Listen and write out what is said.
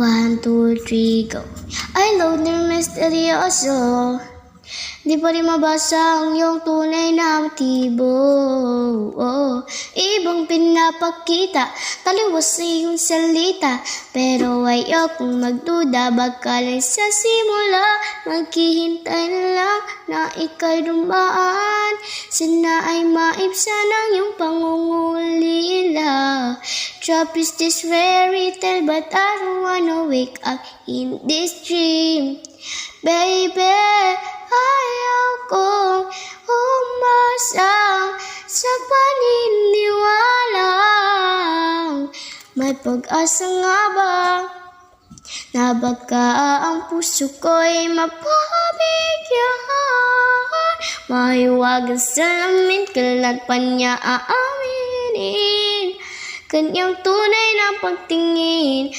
1, 2, 3, go. Ay, loner misteryoso, di pa rin mabasa ang iyong tunay na motibo. Ibang pinapakita, taliwas sa iyong salita, pero ayokong magduda, baka lang sa simula, maghihintay na lang na ika'y dumaan. Sana ay maibsan ang iyong pangungulila. Trap is this fairy tale, but I don't wanna wake up in this dream. Baby, ayaw kong umasa sa paniniwalang may pag-asa nga ba na baka ang puso ko'y mapabigyan. Mahiwagan sa lamin, kailan pa niya aaminin kanyang tunay na pagtingin.